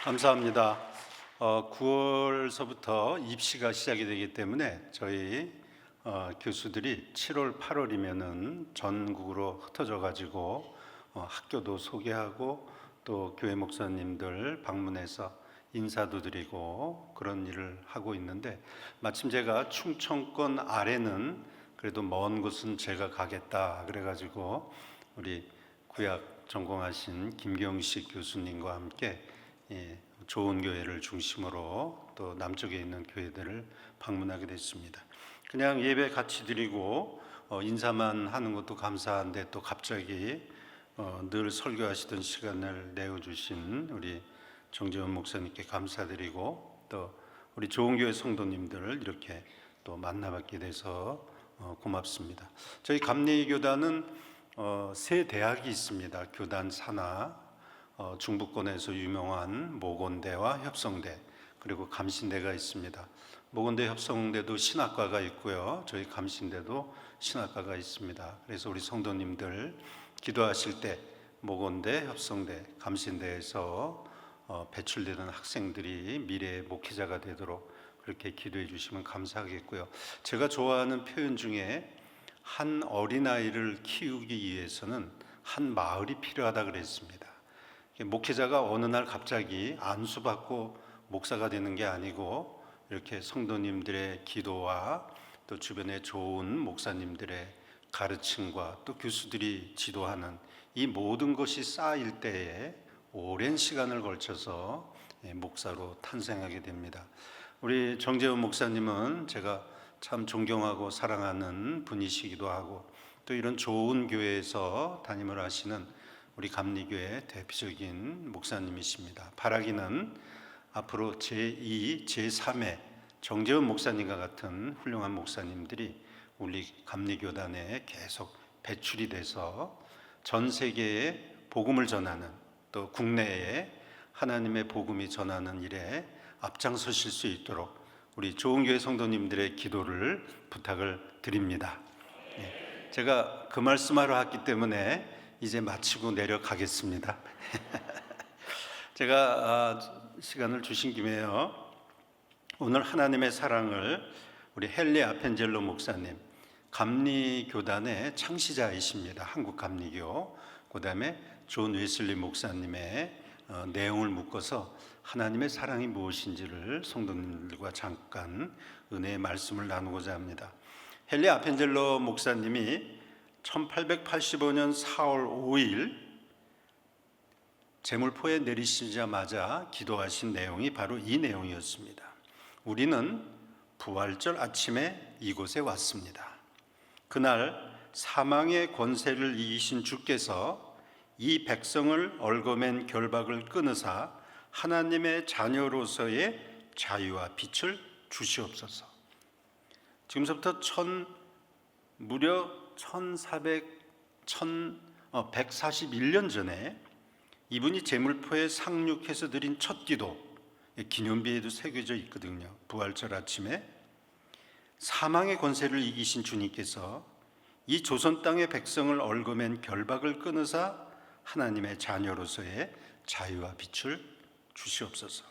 감사합니다. 9월서부터 입시가 시작이 되기 때문에 저희 교수들이 7월, 8월이면은 전국으로 흩어져 가지고 학교도 소개하고 또 교회 목사님들 방문해서 인사도 드리고 그런 일을 하고 있는데, 마침 제가 충청권 아래는 그래도 먼 곳은 제가 가겠다 그래가지고 우리 구약 전공하신 김경식 교수님과 함께 좋은 교회를 중심으로 또 남쪽에 있는 교회들을 방문하게 됐습니다. 그냥 예배 같이 드리고 인사만 하는 것도 감사한데, 또 갑자기 늘 설교하시던 시간을 내어주신 우리 정재원 목사님께 감사드리고, 또 우리 좋은 교회 성도님들을 이렇게 또 만나뵙게 돼서 고맙습니다. 저희 감리교단은 세 대학이 있습니다. 교단 산하, 중부권에서 유명한 모건대와 협성대, 그리고 감신대가 있습니다. 모건대 협성대도 신학과가 있고요, 저희 감신대도 신학과가 있습니다. 그래서 우리 성도님들 기도하실 때 모건대, 협성대, 감신대에서 배출되는 학생들이 미래의 목회자가 되도록 그렇게 기도해 주시면 감사하겠고요. 제가 좋아하는 표현 중에 한 어린아이를 키우기 위해서는 한 마을이 필요하다 그랬습니다. 목회자가 어느 날 갑자기 안수받고 목사가 되는 게 아니고, 이렇게 성도님들의 기도와 또 주변에 좋은 목사님들의 가르침과 또 교수들이 지도하는 이 모든 것이 쌓일 때에 오랜 시간을 걸쳐서 목사로 탄생하게 됩니다. 우리 정재원 목사님은 제가 참 존경하고 사랑하는 분이시기도 하고, 또 이런 좋은 교회에서 담임을 하시는 우리 감리교회 대표적인 목사님이십니다. 바라기는 앞으로 제2, 제3의 정재원 목사님과 같은 훌륭한 목사님들이 우리 감리교단에 계속 배출이 돼서 전 세계에 복음을 전하는, 또 국내에 하나님의 복음이 전하는 일에 앞장서실 수 있도록 우리 좋은 교회 성도님들의 기도를 부탁을 드립니다. 제가 그 말씀하러 왔기 때문에 이제 마치고 내려가겠습니다. 제가 시간을 주신 김에요, 오늘 하나님의 사랑을 우리 헨리 아펜젤로 목사님, 감리교단의 창시자이십니다. 한국 감리교. 그 다음에 존 웨슬리 목사님의 내용을 묶어서 하나님의 사랑이 무엇인지를 성도님들과 잠깐 은혜의 말씀을 나누고자 합니다. 헨리 아펜젤로 목사님이 1885년 4월 5일 제물포에 내리시자마자 기도하신 내용이 바로 이 내용이었습니다. 우리는 부활절 아침에 이곳에 왔습니다. 그날 사망의 권세를 이기신 주께서 이 백성을 얽어맨 결박을 끊으사 하나님의 자녀로서의 자유와 빛을 주시옵소서. 지금부터 무려 141년 전에 이분이 제물포에 상륙해서 드린 첫 기도, 기념비에도 새겨져 있거든요. 부활절 아침에 사망의 권세를 이기신 주님께서 이 조선 땅의 백성을 얽어맨 결박을 끊으사 하나님의 자녀로서의 자유와 빛을 주시옵소서.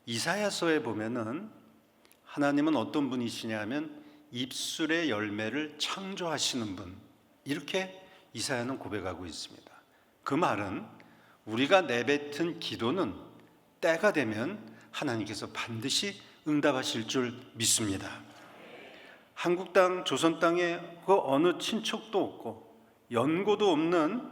이사야서에 보면은 하나님은 어떤 분이시냐 하면 입술의 열매를 창조하시는 분, 이렇게 이사야는 고백하고 있습니다. 그 말은 우리가 내뱉은 기도는 때가 되면 하나님께서 반드시 응답하실 줄 믿습니다. 한국 땅, 조선 땅에 그 어느 친척도 없고 연고도 없는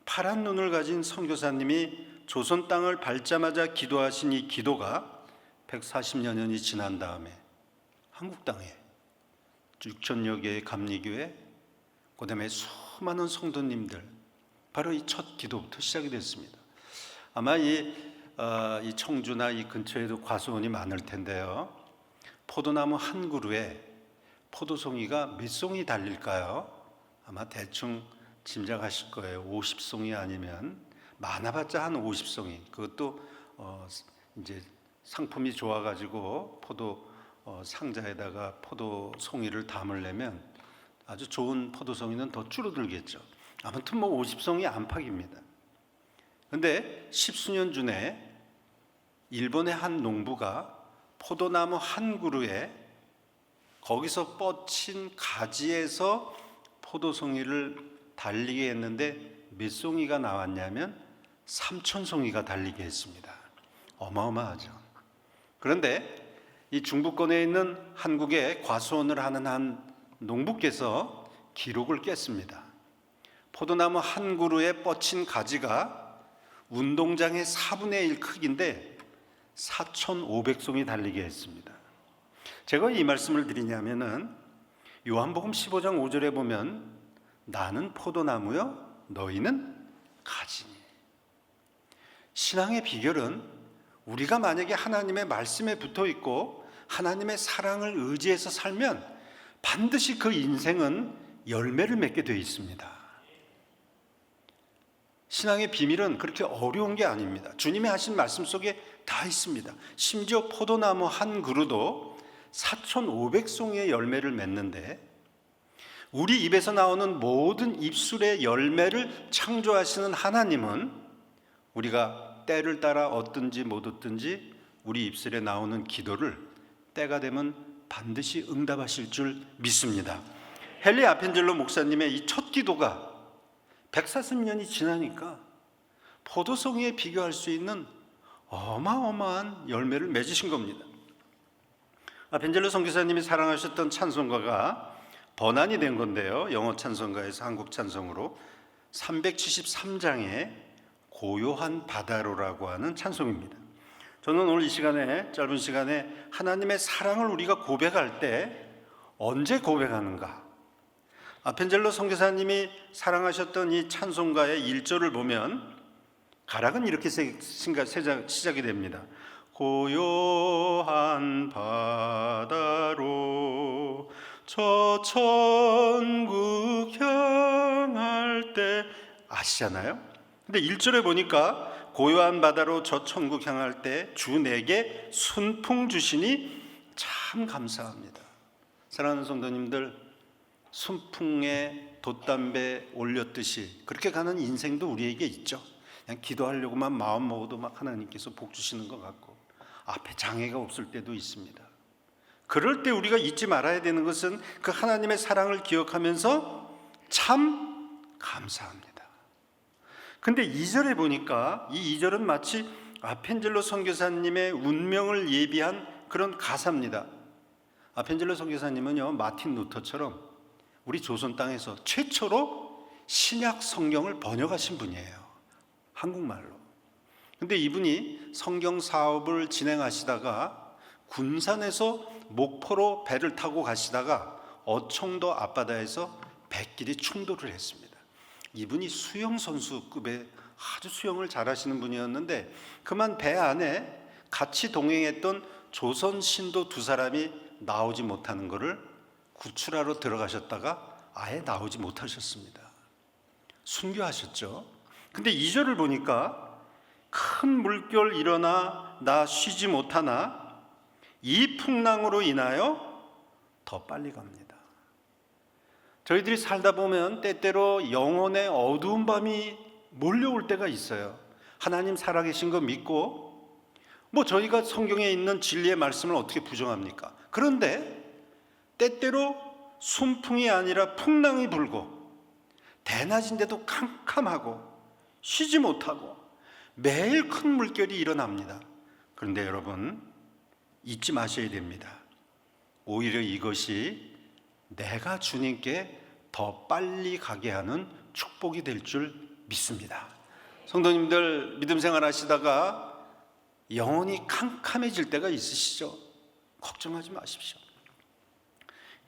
파란 눈을 가진 선교사님이 조선 땅을 밟자마자 기도하신 이 기도가 140여 년이 지난 다음에 한국 땅에 6천여 개의 감리교회, 그 다음에 수많은 성도님들, 바로 이 첫 기도부터 시작이 됐습니다. 아마 이 청주나 이 근처에도 과수원이 많을 텐데요, 포도나무 한 그루에 포도송이가 몇 송이 달릴까요? 아마 대충 짐작하실 거예요. 50송이 아니면 많아봤자 한 50송이. 그것도 이제 상품이 좋아가지고 포도 상자에다가 포도송이를 담으려면 아주 좋은 포도송이는 더 줄어들겠죠. 아무튼 50송이 안팎입니다. 근데 10수년 전에 일본의 한 농부가 포도나무 한 그루에 거기서 뻗친 가지에서 포도송이를 달리게 했는데 몇 송이가 나왔냐면 3,000송이가 달리게 했습니다. 어마어마하죠. 그런데 이 중부권에 있는 한국에 과수원을 하는 한 농부께서 기록을 깼습니다. 포도나무 한 그루에 뻗친 가지가 운동장의 4분의 1 크기인데 4,500송이 달리게 했습니다. 제가 이 말씀을 드리냐면은 요한복음 15장 5절에 보면 나는 포도나무요 너희는 가지니. 신앙의 비결은 우리가 만약에 하나님의 말씀에 붙어 있고 하나님의 사랑을 의지해서 살면 반드시 그 인생은 열매를 맺게 되어 있습니다. 신앙의 비밀은 그렇게 어려운 게 아닙니다. 주님이 하신 말씀 속에 다 있습니다. 심지어 포도나무 한 그루도 4,500송이의 열매를 맺는데 우리 입에서 나오는 모든 입술의 열매를 창조하시는 하나님은 우리가 때를 따라 얻든지 못 얻든지 우리 입술에 나오는 기도를 때가 되면 반드시 응답하실 줄 믿습니다. 헨리 아펜젤로 목사님의 이 첫 기도가 140년이 지나니까 포도송이에 비교할 수 있는 어마어마한 열매를 맺으신 겁니다. 아펜젤로 선교사님이 사랑하셨던 찬송가가 번안이 된 건데요. 영어 찬송가에서 한국 찬송으로 373장의 고요한 바다로라고 하는 찬송입니다. 저는 오늘 이 시간에 짧은 시간에 하나님의 사랑을 우리가 고백할 때 언제 고백하는가? 아펜젤로 선교사님이 사랑하셨던 이 찬송가의 1절을 보면 가락은 이렇게 시작이 됩니다. 고요한 바다로 저 천국 향할 때 아시잖아요? 근데 1절에 보니까 고요한 바다로 저 천국 향할 때 주 내게 순풍 주시니 참 감사합니다. 사랑하는 성도님들, 순풍에 돛담배 올렸듯이 그렇게 가는 인생도 우리에게 있죠. 그냥 기도하려고만 마음 먹어도 막 하나님께서 복 주시는 것 같고 앞에 장애가 없을 때도 있습니다. 그럴 때 우리가 잊지 말아야 되는 것은 그 하나님의 사랑을 기억하면서 참 감사합니다. 근데 2절에 보니까 이 2절은 마치 아펜젤로 선교사님의 운명을 예비한 그런 가사입니다. 아펜젤로 선교사님은요, 마틴 루터처럼 우리 조선 땅에서 최초로 신약 성경을 번역하신 분이에요. 한국말로. 근데 이분이 성경 사업을 진행하시다가 군산에서 목포로 배를 타고 가시다가 어청도 앞바다에서 뱃길이 충돌을 했습니다. 이분이 수영 선수급의 아주 수영을 잘하시는 분이었는데 그만 배 안에 같이 동행했던 조선 신도 두 사람이 나오지 못하는 것을 구출하러 들어가셨다가 아예 나오지 못하셨습니다. 순교하셨죠. 근데 2절을 보니까 큰 물결 일어나 나 쉬지 못하나 이 풍랑으로 인하여 더 빨리 갑니다. 저희들이 살다 보면 때때로 영혼의 어두운 밤이 몰려올 때가 있어요. 하나님 살아계신 거 믿고 저희가 성경에 있는 진리의 말씀을 어떻게 부정합니까? 그런데 때때로 순풍이 아니라 풍랑이 불고 대낮인데도 캄캄하고 쉬지 못하고 매일 큰 물결이 일어납니다. 그런데 여러분 잊지 마셔야 됩니다. 오히려 이것이 내가 주님께 더 빨리 가게 하는 축복이 될 줄 믿습니다. 성도님들 믿음 생활 하시다가 영혼이 캄캄해질 때가 있으시죠? 걱정하지 마십시오.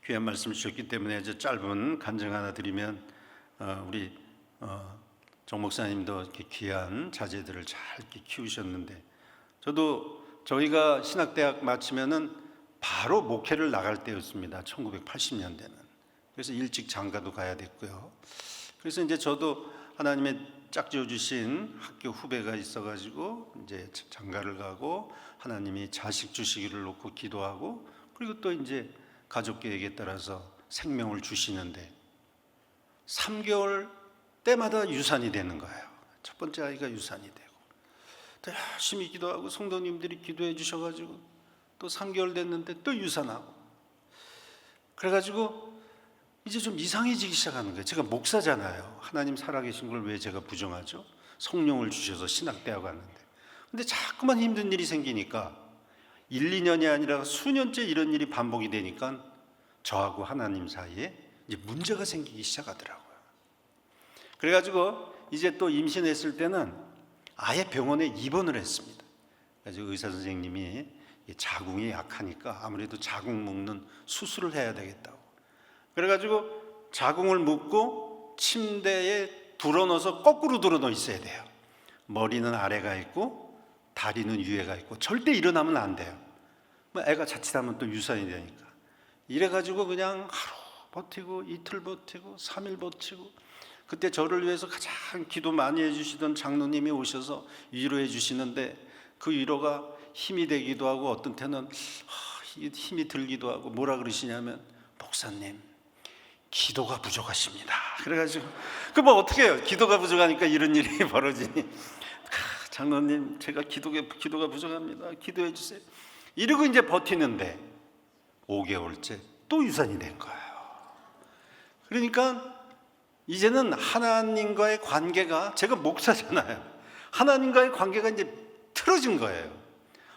귀한 말씀을 주셨기 때문에 이제 짧은 간증 하나 드리면 우리 정 목사님도 이렇게 귀한 자제들을 잘 이렇게 키우셨는데 저도 저희가 신학대학 마치면은 바로 목회를 나갈 때였습니다. 1980년대는. 그래서 일찍 장가도 가야 됐고요. 그래서 이제 저도 하나님의 짝지어 주신 학교 후배가 있어가지고 이제 장가를 가고 하나님이 자식 주시기를 놓고 기도하고 그리고 또 이제 가족 계획에 따라서 생명을 주시는데 3개월 때마다 유산이 되는 거예요. 첫 번째 아이가 유산이 되고 또 열심히 기도하고 성도님들이 기도해 주셔가지고 또 3개월 됐는데 또 유산하고, 그래가지고 이제 좀 이상해지기 시작하는 거예요. 제가 목사잖아요. 하나님 살아계신 걸 왜 제가 부정하죠? 성령을 주셔서 신학대학 왔는데. 근데 자꾸만 힘든 일이 생기니까 1, 2년이 아니라 수년째 이런 일이 반복이 되니까 저하고 하나님 사이에 이제 문제가 생기기 시작하더라고요. 그래가지고 이제 또 임신했을 때는 아예 병원에 입원을 했습니다. 그래서 의사 선생님이 자궁이 약하니까 아무래도 자궁 묶는 수술을 해야 되겠다고. 그래가지고 자궁을 묶고 침대에 불어넣어서 거꾸로 들어넣어 있어야 돼요. 머리는 아래가 있고 다리는 위에가 있고 절대 일어나면 안 돼요. 애가 자칫하면 또 유산이 되니까. 이래가지고 그냥 하루 버티고 이틀 버티고 3일 버티고, 그때 저를 위해서 가장 기도 많이 해주시던 장로님이 오셔서 위로해 주시는데 그 위로가 힘이 되기도 하고 어떤 때는 힘이 들기도 하고 뭐라 그러시냐면, 목사님 기도가 부족하십니다. 그래가지고 그 뭐 어떻게 해요? 기도가 부족하니까 이런 일이 벌어지니, 장로님 제가 기도가 부족합니다. 기도해 주세요. 이러고 이제 버티는데 5개월째 또 유산이 된 거예요. 그러니까 이제는 하나님과의 관계가, 제가 목사잖아요. 하나님과의 관계가 이제 틀어진 거예요.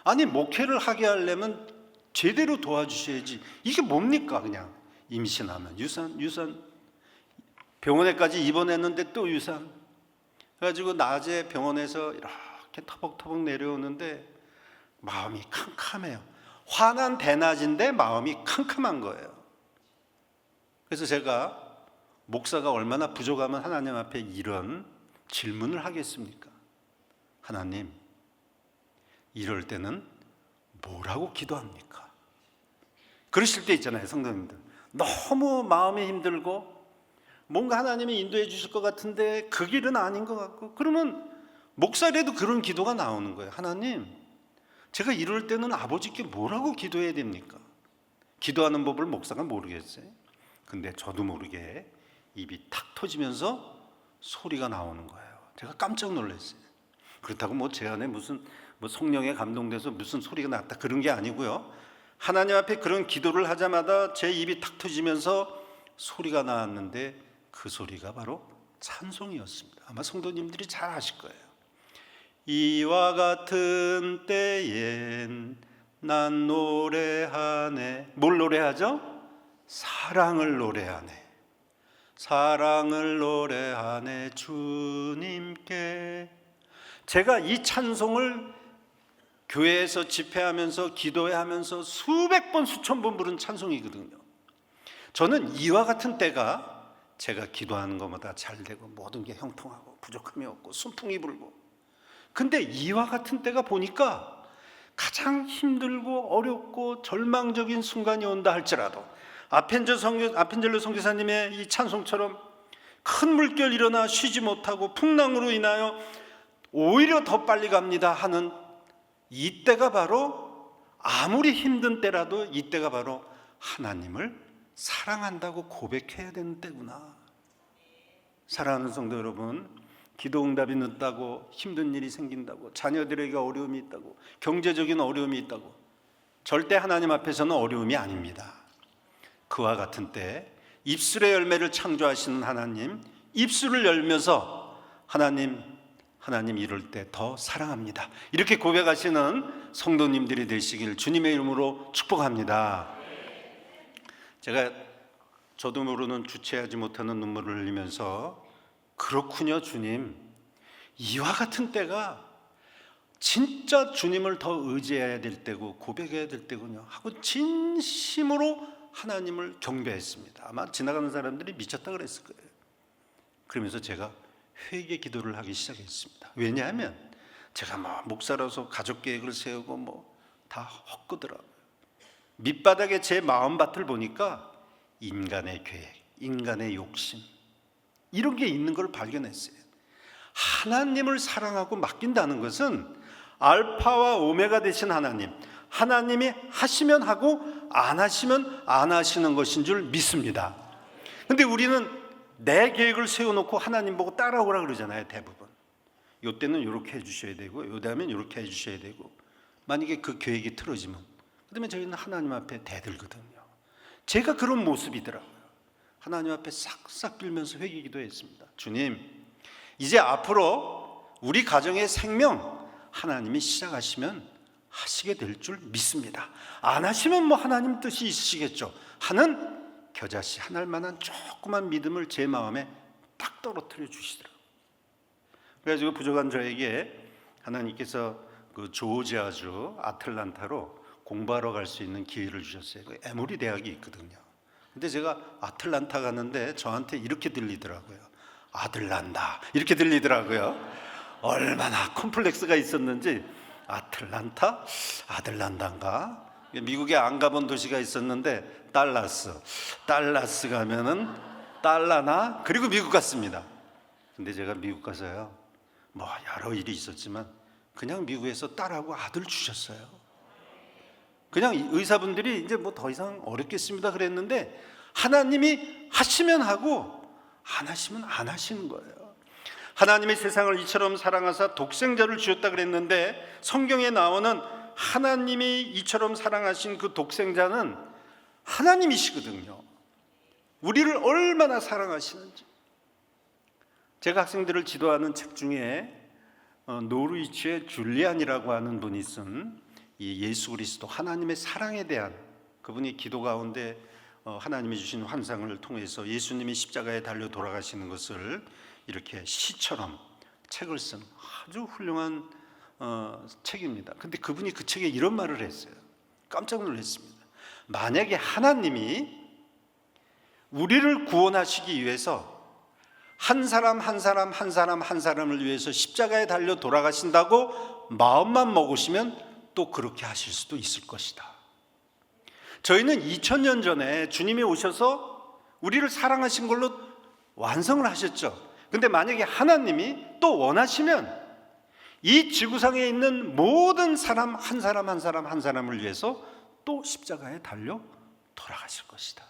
아니 목회를 하게 하려면 제대로 도와주셔야지. 이게 뭡니까? 그냥 임신하면 유산, 병원에까지 입원했는데 또 유산. 그래가지고 낮에 병원에서 이렇게 터벅터벅 내려오는데 마음이 캄캄해요. 환한 대낮인데 마음이 캄캄한 거예요. 그래서 제가 목사가 얼마나 부족하면 하나님 앞에 이런 질문을 하겠습니까? 하나님, 이럴 때는 뭐라고 기도합니까? 그러실 때 있잖아요, 성도님들. 너무 마음이 힘들고 뭔가 하나님이 인도해 주실 것 같은데 그 길은 아닌 것 같고, 그러면 목사라도 그런 기도가 나오는 거예요. 하나님, 제가 이럴 때는 아버지께 뭐라고 기도해야 됩니까? 기도하는 법을 목사가 모르겠어요. 근데 저도 모르게 입이 탁 터지면서 소리가 나오는 거예요. 제가 깜짝 놀랐어요. 그렇다고 뭐 제 안에 무슨 성령에 감동돼서 무슨 소리가 났다 그런 게 아니고요. 하나님 앞에 그런 기도를 하자마자 제 입이 탁 터지면서 소리가 나왔는데 그 소리가 바로 찬송이었습니다. 아마 성도님들이 잘 아실 거예요. 이와 같은 때엔 난 노래하네. 뭘 노래하죠? 사랑을 노래하네. 사랑을 노래하네 주님께. 제가 이 찬송을 교회에서 집회하면서 기도하면서 수백 번 수천 번 부른 찬송이거든요. 저는 이와 같은 때가 제가 기도하는 것보다 잘 되고 모든 게 형통하고 부족함이 없고 순풍이 불고, 근데 이와 같은 때가 보니까 가장 힘들고 어렵고 절망적인 순간이 온다 할지라도 아펜젤로 선교사님의 이 찬송처럼 큰 물결 일어나 쉬지 못하고 풍랑으로 인하여 오히려 더 빨리 갑니다 하는 이때가 바로, 아무리 힘든 때라도 이때가 바로 하나님을 사랑한다고 고백해야 되는 때구나. 사랑하는 성도 여러분, 기도 응답이 늦다고 힘든 일이 생긴다고 자녀들에게 어려움이 있다고 경제적인 어려움이 있다고 절대 하나님 앞에서는 어려움이 아닙니다. 그와 같은 때 입술의 열매를 창조하시는 하나님, 입술을 열면서 하나님 이럴 때 더 사랑합니다, 이렇게 고백하시는 성도님들이 되시길 주님의 이름으로 축복합니다. 제가 저도 모르는 주체하지 못하는 눈물을 흘리면서 그렇군요 주님, 이와 같은 때가 진짜 주님을 더 의지해야 될 때고 고백해야 될 때군요 하고 진심으로 하나님을 경배했습니다. 아마 지나가는 사람들이 미쳤다 그랬을 거예요. 그러면서 제가 회개 기도를 하기 시작했습니다. 왜냐하면 제가 목사라서 가족 계획을 세우고 다 헛거더라고요. 밑바닥에 제 마음밭을 보니까 인간의 계획, 인간의 욕심, 이런 게 있는 걸 발견했어요. 하나님을 사랑하고 맡긴다는 것은 알파와 오메가 되신 하나님이 하시면 하고 안 하시면 안 하시는 것인 줄 믿습니다. 근데 우리는 내 계획을 세워놓고 하나님 보고 따라오라 그러잖아요, 대부분. 요때는 이렇게 해주셔야 되고 요다음엔 이렇게 해주셔야 되고, 만약에 그 계획이 틀어지면 그러면 저희는 하나님 앞에 대들거든요. 제가 그런 모습이더라고요. 하나님 앞에 싹싹 빌면서 회개기도 했습니다. 주님, 이제 앞으로 우리 가정의 생명 하나님이 시작하시면 하시게 될 줄 믿습니다. 안 하시면 뭐 하나님 뜻이 있으시겠죠 하는 겨자씨 하나일 만한 조그만 믿음을 제 마음에 딱 떨어뜨려 주시더라고요. 그래가지고 부족한 저에게 하나님께서 그 조지아주 아틀란타로 공부하러 갈 수 있는 기회를 주셨어요. 그 에모리 대학이 있거든요. 근데 제가 아틀란타 가는데 저한테 이렇게 들리더라고요. 아들난다 이렇게 들리더라고요. 얼마나 콤플렉스가 있었는지, 아틀란타? 아들난다인가? 미국에 안 가본 도시가 있었는데 달라스 가면은 달라나? 그리고 미국 갔습니다. 근데 제가 미국 가서요, 뭐 여러 일이 있었지만 그냥 미국에서 딸하고 아들 주셨어요. 그냥 의사분들이 이제 뭐 더 이상 어렵겠습니다 그랬는데 하나님이 하시면 하고 안 하시면 안 하시는 거예요. 하나님이 세상을 이처럼 사랑하사 독생자를 주셨다 그랬는데, 성경에 나오는 하나님이 이처럼 사랑하신 그 독생자는 하나님이시거든요. 우리를 얼마나 사랑하시는지. 제가 학생들을 지도하는 책 중에 노르위치의 줄리안이라고 하는 분이 쓴 이 예수 그리스도 하나님의 사랑에 대한, 그분이 기도 가운데 하나님이 주신 환상을 통해서 예수님이 십자가에 달려 돌아가시는 것을 이렇게 시처럼 책을 쓴 아주 훌륭한 책입니다. 근데 그분이 그 책에 이런 말을 했어요. 깜짝 놀랐습니다. 만약에 하나님이 우리를 구원하시기 위해서 한 사람을 위해서 십자가에 달려 돌아가신다고 마음만 먹으시면 또 그렇게 하실 수도 있을 것이다. 저희는 2000년 전에 주님이 오셔서 우리를 사랑하신 걸로 완성을 하셨죠. 근데 만약에 하나님이 또 원하시면 이 지구상에 있는 모든 사람 한 사람을 위해서 또 십자가에 달려 돌아가실 것이다.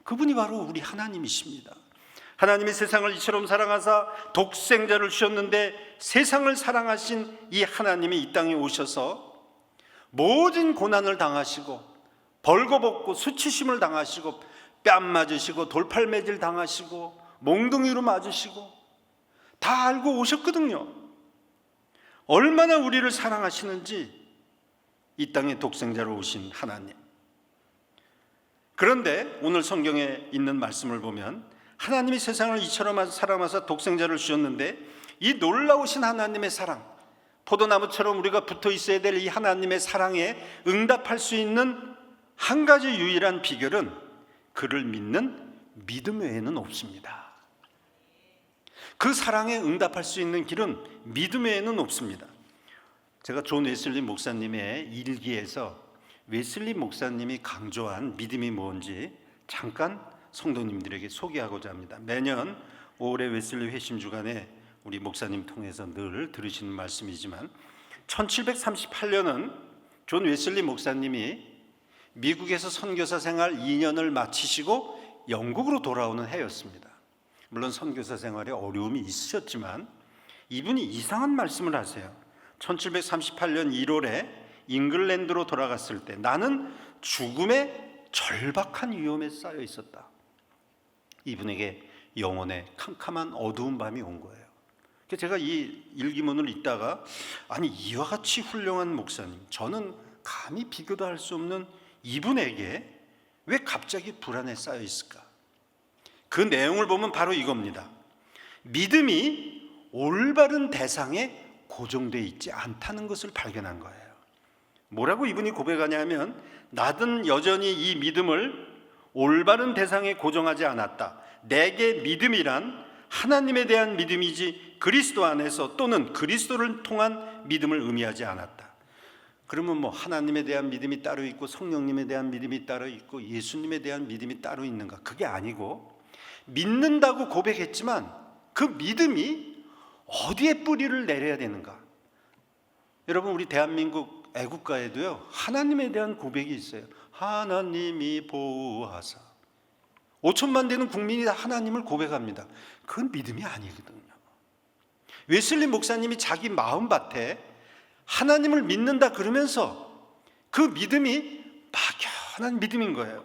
그분이 바로 우리 하나님이십니다. 하나님이 세상을 이처럼 사랑하사 독생자를 주셨는데, 세상을 사랑하신 이 하나님이 이 땅에 오셔서 모든 고난을 당하시고 벌거벗고 수치심을 당하시고 뺨 맞으시고 돌팔매질 당하시고 몽둥이로 맞으시고 다 알고 오셨거든요. 얼마나 우리를 사랑하시는지, 이 땅에 독생자로 오신 하나님. 그런데 오늘 성경에 있는 말씀을 보면 하나님이 세상을 이처럼 사랑하사 독생자를 주셨는데, 이 놀라우신 하나님의 사랑, 포도나무처럼 우리가 붙어 있어야 될 이 하나님의 사랑에 응답할 수 있는 한 가지 유일한 비결은 그를 믿는 믿음 외에는 없습니다. 그 사랑에 응답할 수 있는 길은 믿음 외에는 없습니다. 제가 존 웨슬리 목사님의 일기에서 웨슬리 목사님이 강조한 믿음이 뭔지 잠깐 성도님들에게 소개하고자 합니다. 매년 5월의 웨슬리 회심 주간에 우리 목사님 통해서 늘 들으시는 말씀이지만, 1738년은 존 웨슬리 목사님이 미국에서 선교사 생활 2년을 마치시고 영국으로 돌아오는 해였습니다. 물론 선교사 생활에 어려움이 있으셨지만 이분이 이상한 말씀을 하세요. 1738년 1월에 잉글랜드로 돌아갔을 때 나는 죽음의 절박한 위험에 쌓여 있었다. 이분에게 영혼의 캄캄한 어두운 밤이 온 거예요. 제가 이 일기문을 읽다가, 아니 이와 같이 훌륭한 목사님, 저는 감히 비교도 할 수 없는 이분에게 왜 갑자기 불안에 쌓여 있을까? 그 내용을 보면 바로 이겁니다. 믿음이 올바른 대상에 고정되어 있지 않다는 것을 발견한 거예요. 뭐라고 이분이 고백하냐면, 나는 여전히 이 믿음을 올바른 대상에 고정하지 않았다. 내게 믿음이란 하나님에 대한 믿음이지 그리스도 안에서 또는 그리스도를 통한 믿음을 의미하지 않았다. 그러면 뭐 하나님에 대한 믿음이 따로 있고 성령님에 대한 믿음이 따로 있고 예수님에 대한 믿음이 따로 있는가? 그게 아니고, 믿는다고 고백했지만 그 믿음이 어디에 뿌리를 내려야 되는가? 여러분, 우리 대한민국 애국가에도요 하나님에 대한 고백이 있어요. 하나님이 보호하사. 5천만 되는 국민이 다 하나님을 고백합니다. 그건 믿음이 아니거든요. 웨슬리 목사님이 자기 마음밭에 하나님을 믿는다 그러면서 그 믿음이 막연한 믿음인 거예요.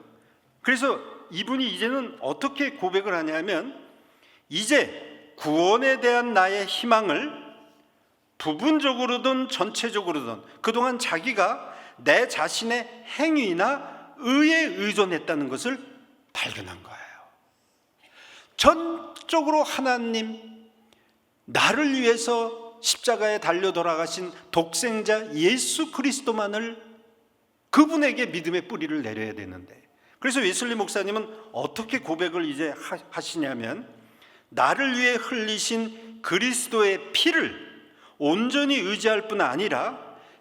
그래서 이분이 이제는 어떻게 고백을 하냐면, 이제 구원에 대한 나의 희망을 부분적으로든 전체적으로든 그동안 자기가 내 자신의 행위나 의에 의존했다는 것을 발견한 거예요. 전적으로 하나님, 나를 위해서 십자가에 달려 돌아가신 독생자 예수 그리스도만을, 그분에게 믿음의 뿌리를 내려야 되는데, 그래서 웨슬리 목사님은 어떻게 고백을 이제 하시냐면, 나를 위해 흘리신 그리스도의 피를 온전히 의지할 뿐 아니라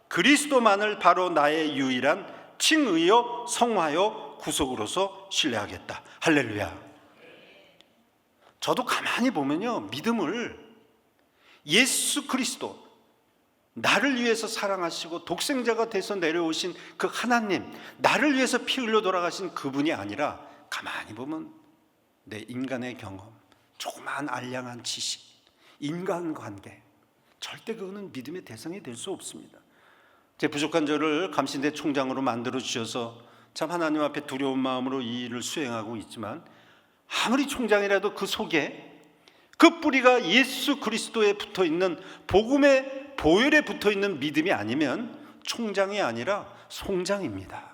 그리스도만을 바로 나의 유일한 칭의요 성화요 구속으로서 신뢰하겠다. 할렐루야. 저도 가만히 보면요, 믿음을 예수 그리스도, 나를 위해서 사랑하시고 독생자가 돼서 내려오신 그 하나님, 나를 위해서 피 흘려 돌아가신 그분이 아니라, 가만히 보면 내 인간의 경험, 조그마한 알량한 지식, 인간관계, 절대 그거는 믿음의 대상이 될 수 없습니다. 제 부족한 저를 감신대 총장으로 만들어 주셔서 참 하나님 앞에 두려운 마음으로 이 일을 수행하고 있지만, 아무리 총장이라도 그 속에 그 뿌리가 예수 그리스도에 붙어있는, 복음의 보혈에 붙어있는 믿음이 아니면 총장이 아니라 송장입니다.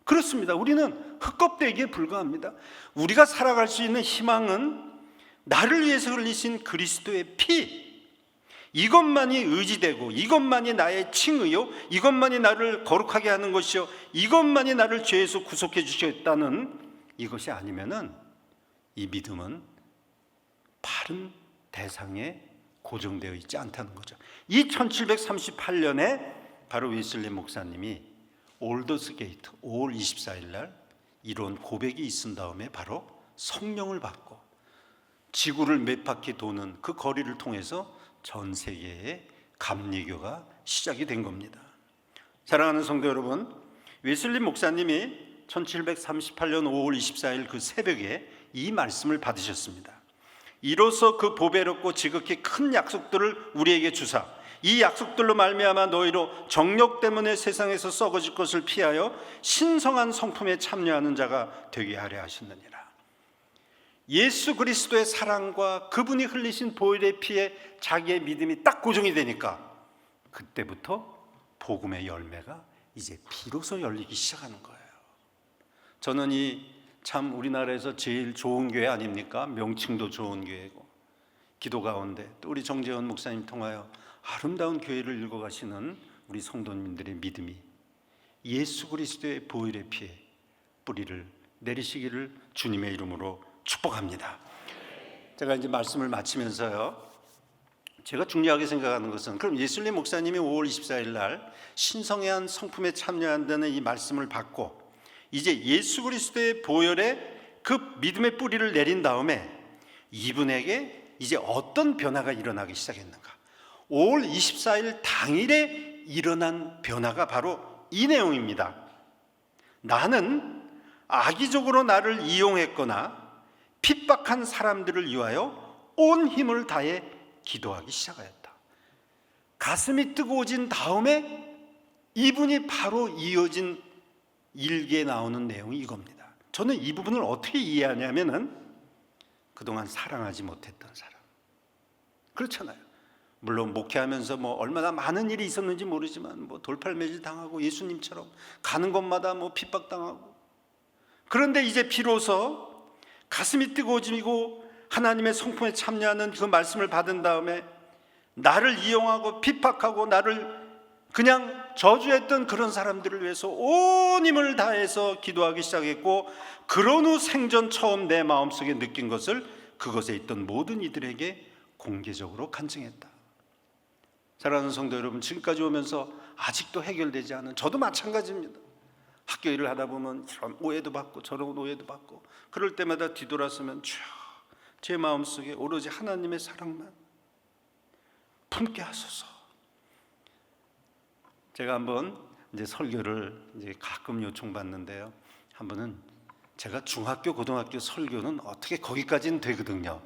그렇습니다. 우리는 흙껍데기에 불과합니다. 우리가 살아갈 수 있는 희망은 나를 위해서 흘리신 그리스도의 피, 이것만이 의지되고, 이것만이 나의 칭의요, 이것만이 나를 거룩하게 하는 것이요, 이것만이 나를 죄에서 구속해 주셨다는 이것이 아니면은 이 믿음은 바른 대상에 고정되어 있지 않다는 거죠. 이 1738년에 바로 웨슬리 목사님이 올더스게이트 5월 24일 날 이런 고백이 있은 다음에 바로 성령을 받고 지구를 몇 바퀴 도는 그 거리를 통해서 전 세계의 감리교가 시작이 된 겁니다. 사랑하는 성도 여러분, 웨슬리 목사님이 1738년 5월 24일 그 새벽에 이 말씀을 받으셨습니다. 이로써 그 보배롭고 지극히 큰 약속들을 우리에게 주사, 이 약속들로 말미암아 너희로 정욕 때문에 세상에서 썩어질 것을 피하여 신성한 성품에 참여하는 자가 되게 하려 하셨느니라. 예수 그리스도의 사랑과 그분이 흘리신 보혈의 피에 자기의 믿음이 딱 고정이 되니까 그때부터 복음의 열매가 이제 비로소 열리기 시작하는 거예요. 저는 이 참 우리나라에서 제일 좋은 교회 아닙니까? 명칭도 좋은 교회고, 기도 가운데 또 우리 정재원 목사님 통하여 아름다운 교회를 읽어가시는 우리 성도님들의 믿음이 예수 그리스도의 보혈의 피에 뿌리를 내리시기를 주님의 이름으로 축복합니다. 제가 이제 말씀을 마치면서요, 제가 중요하게 생각하는 것은, 그럼 예술님 목사님이 5월 24일 날 신성한 성품에 참여한다는 이 말씀을 받고 이제 예수 그리스도의 보혈에 그 믿음의 뿌리를 내린 다음에 이분에게 이제 어떤 변화가 일어나기 시작했는가? 5월 24일 당일에 일어난 변화가 바로 이 내용입니다. 나는 악의적으로 나를 이용했거나 핍박한 사람들을 위하여 온 힘을 다해 기도하기 시작하였다. 가슴이 뜨거워진 다음에 이분이 바로 이어진 일기에 나오는 내용이 이겁니다. 저는 이 부분을 어떻게 이해하냐면은, 그동안 사랑하지 못했던 사람, 그렇잖아요. 물론 목회하면서 뭐 얼마나 많은 일이 있었는지 모르지만 뭐 돌팔매질 당하고 예수님처럼 가는 곳마다 뭐 핍박당하고, 그런데 이제 비로소 가슴이 뜨거워지고 하나님의 성품에 참여하는 그 말씀을 받은 다음에 나를 이용하고 핍박하고 나를 그냥 저주했던 그런 사람들을 위해서 온 힘을 다해서 기도하기 시작했고, 그런 후 생전 처음 내 마음속에 느낀 것을 그것에 있던 모든 이들에게 공개적으로 간증했다. 사랑하는 성도 여러분, 지금까지 오면서 아직도 해결되지 않은, 저도 마찬가지입니다. 학교 일을 하다 보면 이런 오해도 받고 저런 오해도 받고, 그럴 때마다 뒤돌아서면 제 마음속에 오로지 하나님의 사랑만 품게 하소서. 제가 한번 이제 설교를 이제 가끔 요청받는데요, 한 번은 제가 중학교 고등학교 설교는 어떻게 거기까지는 되거든요.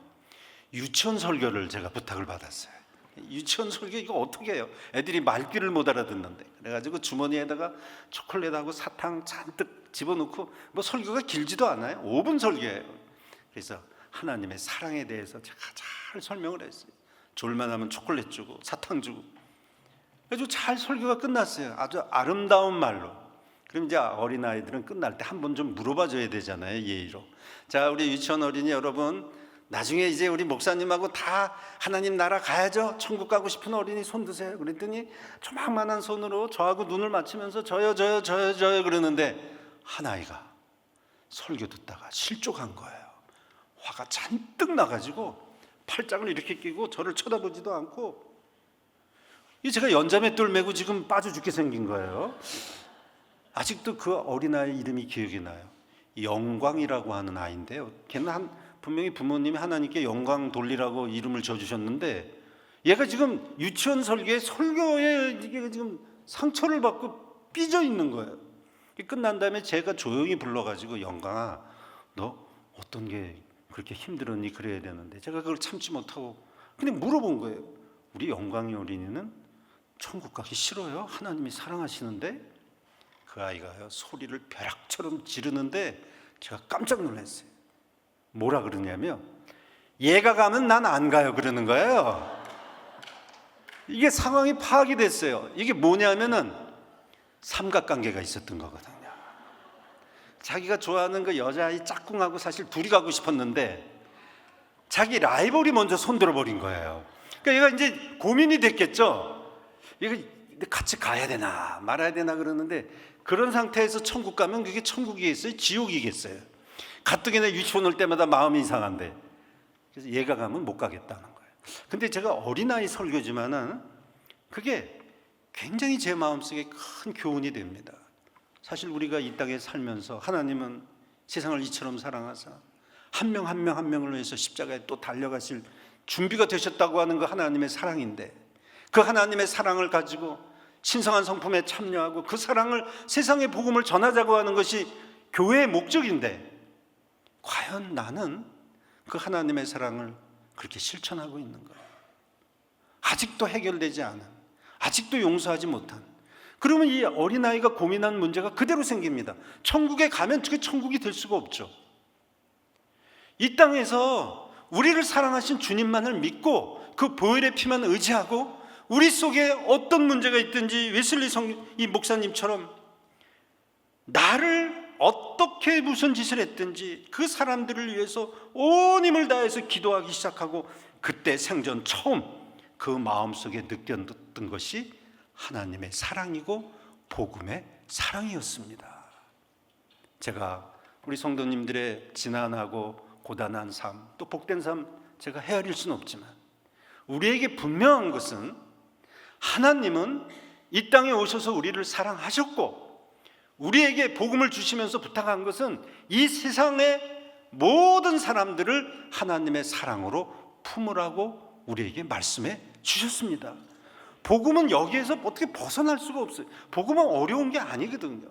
유치원 설교를 제가 부탁을 받았어요. 유치원 설교 이거 어떻게 해요? 애들이 말귀를 못 알아듣는데. 그래가지고 주머니에다가 초콜릿하고 사탕 잔뜩 집어넣고, 뭐 설교가 길지도 않아요. 5분 설교예요. 그래서 하나님의 사랑에 대해서 제가 잘 설명을 했어요. 졸만하면 초콜릿 주고 사탕 주고. 아주 잘 설교가 끝났어요. 아주 아름다운 말로. 그럼 이제 어린아이들은 끝날 때 한 번 좀 물어봐 줘야 되잖아요, 예의로. 자, 우리 유치원 어린이 여러분, 나중에 이제 우리 목사님하고 다 하나님 나라 가야죠. 천국 가고 싶은 어린이 손 드세요. 그랬더니 조만한 손으로 저하고 눈을 맞추면서 저요 그러는데, 한 아이가 설교 듣다가 실족한 거예요. 화가 잔뜩 나가지고 팔짱을 이렇게 끼고 저를 쳐다보지도 않고, 제가 연자맷돌 메고 지금 빠져 죽게 생긴 거예요. 아직도 그 어린아이 이름이 기억이 나요. 영광이라고 하는 아이인데요. 걔는 분명히 부모님이 하나님께 영광 돌리라고 이름을 지어주셨는데, 얘가 지금 유치원 설교에 이게 지금 상처를 받고 삐져 있는 거예요. 끝난 다음에 제가 조용히 불러가지고, 영광아, 너 어떤 게 그렇게 힘들었니? 그래야 되는데 제가 그걸 참지 못하고 그냥 물어본 거예요. 우리 영광이 어린이는 천국 가기 싫어요? 하나님이 사랑하시는데? 그 아이가요, 소리를 벼락처럼 지르는데 제가 깜짝 놀랐어요. 뭐라 그러냐면, 얘가 가면 난 안 가요 그러는 거예요. 이게 상황이 파악이 됐어요. 이게 뭐냐면은 삼각관계가 있었던 거거든요. 자기가 좋아하는 그 여자아이 짝꿍하고 사실 둘이 가고 싶었는데 자기 라이벌이 먼저 손들어 버린 거예요. 그러니까 얘가 이제 고민이 됐겠죠. 이거 같이 가야 되나 말아야 되나 그러는데, 그런 상태에서 천국 가면 그게 천국이겠어요? 지옥이겠어요? 가뜩이나 유치원 올 때마다 마음이 이상한데. 그래서 얘가 가면 못 가겠다는 거예요. 근데 제가 어린아이 설교지만은 그게 굉장히 제 마음속에 큰 교훈이 됩니다. 사실 우리가 이 땅에 살면서 하나님은 세상을 이처럼 사랑하사 한 명 한 명을 위해서 십자가에 또 달려가실 준비가 되셨다고 하는 그 하나님의 사랑인데, 그 하나님의 사랑을 가지고 신성한 성품에 참여하고 그 사랑을 세상의 복음을 전하자고 하는 것이 교회의 목적인데, 과연 나는 그 하나님의 사랑을 그렇게 실천하고 있는 거예요. 아직도 해결되지 않은, 아직도 용서하지 못한. 그러면 이 어린아이가 고민한 문제가 그대로 생깁니다. 천국에 가면 그게 천국이 될 수가 없죠. 이 땅에서 우리를 사랑하신 주님만을 믿고 그 보혈의 피만 의지하고, 우리 속에 어떤 문제가 있든지 웨슬리 이 목사님처럼 나를 어떻게 무슨 짓을 했든지 그 사람들을 위해서 온 힘을 다해서 기도하기 시작하고, 그때 생전 처음 그 마음속에 느꼈던 것이 하나님의 사랑이고 복음의 사랑이었습니다. 제가 우리 성도님들의 지난하고 고단한 삶, 또 복된 삶 제가 헤아릴 수는 없지만, 우리에게 분명한 것은 하나님은 이 땅에 오셔서 우리를 사랑하셨고, 우리에게 복음을 주시면서 부탁한 것은 이 세상의 모든 사람들을 하나님의 사랑으로 품으라고 우리에게 말씀해 주셨습니다. 복음은 여기에서 어떻게 벗어날 수가 없어요. 복음은 어려운 게 아니거든요.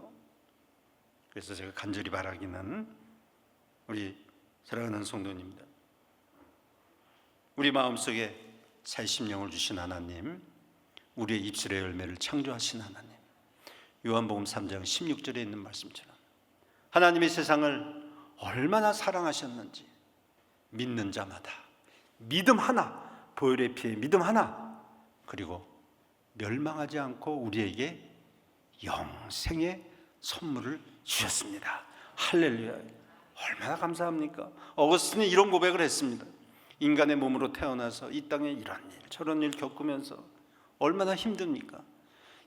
그래서 제가 간절히 바라기는, 우리 사랑하는 성도님들, 우리 마음속에 새 심령을 주신 하나님, 우리의 입술의 열매를 창조하신 하나님, 요한복음 3장 16절에 있는 말씀처럼 하나님의 세상을 얼마나 사랑하셨는지, 믿는 자마다 믿음 하나, 보혈의 피에 믿음 하나, 그리고 멸망하지 않고 우리에게 영생의 선물을 주셨습니다. 할렐루야. 얼마나 감사합니까? 어거스틴이 이런 고백을 했습니다. 인간의 몸으로 태어나서 이 땅에 이런 일 저런 일 겪으면서 얼마나 힘듭니까?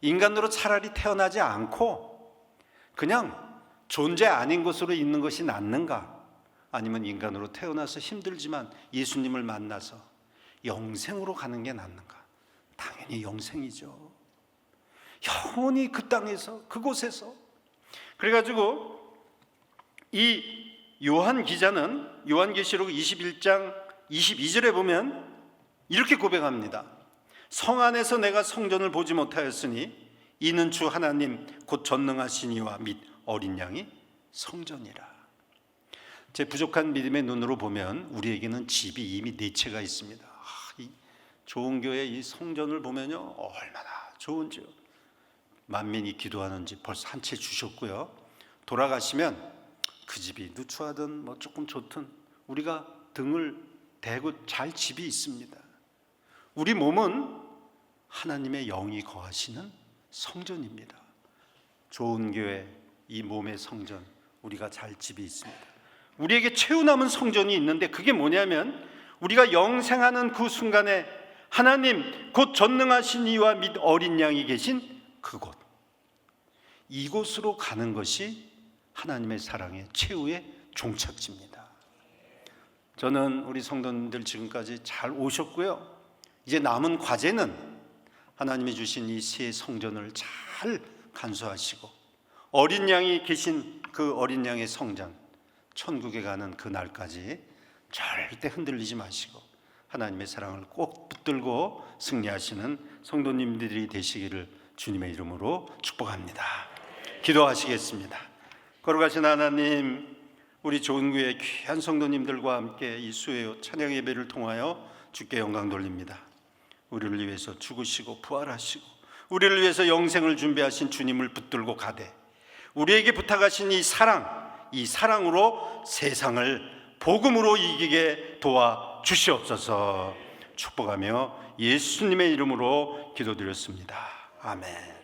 인간으로 차라리 태어나지 않고 그냥 존재 아닌 것으로 있는 것이 낫는가? 아니면 인간으로 태어나서 힘들지만 예수님을 만나서 영생으로 가는 게 낫는가? 당연히 영생이죠. 영원히 그 땅에서, 그곳에서. 그래가지고 이 요한 기자는 요한계시록 21장 22절에 보면 이렇게 고백합니다. 성 안에서 내가 성전을 보지 못하였으니 이는 주 하나님 곧 전능하신 이와 및 어린 양이 성전이라. 제 부족한 믿음의 눈으로 보면 우리에게는 집이 이미 4채가 있습니다. 이 좋은 교회 이 성전을 보면요, 얼마나 좋은지요. 만민이 기도하는지 벌써 한 채 주셨고요. 돌아가시면 그 집이 누추하든 뭐 조금 좋든 우리가 등을 대고 잘 집이 있습니다. 우리 몸은 하나님의 영이 거하시는 성전입니다. 좋은 교회, 이 몸의 성전, 우리가 잘 집이 있습니다. 우리에게 최후 남은 성전이 있는데 그게 뭐냐면 우리가 영생하는 그 순간에 하나님 곧 전능하신 이와 및 어린 양이 계신 그곳, 이곳으로 가는 것이 하나님의 사랑의 최후의 종착지입니다. 저는 우리 성도님들 지금까지 잘 오셨고요. 이제 남은 과제는 하나님이 주신 이 새 성전을 잘 간수하시고 어린 양이 계신 그 어린 양의 성전, 천국에 가는 그 날까지 절대 흔들리지 마시고 하나님의 사랑을 꼭 붙들고 승리하시는 성도님들이 되시기를 주님의 이름으로 축복합니다. 기도하시겠습니다. 거룩하신 하나님, 우리 좋은 교회 귀한 성도님들과 함께 이 수요 찬양 예배를 통하여 주께 영광 돌립니다. 우리를 위해서 죽으시고 부활하시고 우리를 위해서 영생을 준비하신 주님을 붙들고 가되 우리에게 부탁하신 이 사랑으로 세상을 복음으로 이기게 도와 주시옵소서. 축복하며 예수님의 이름으로 기도드렸습니다. 아멘.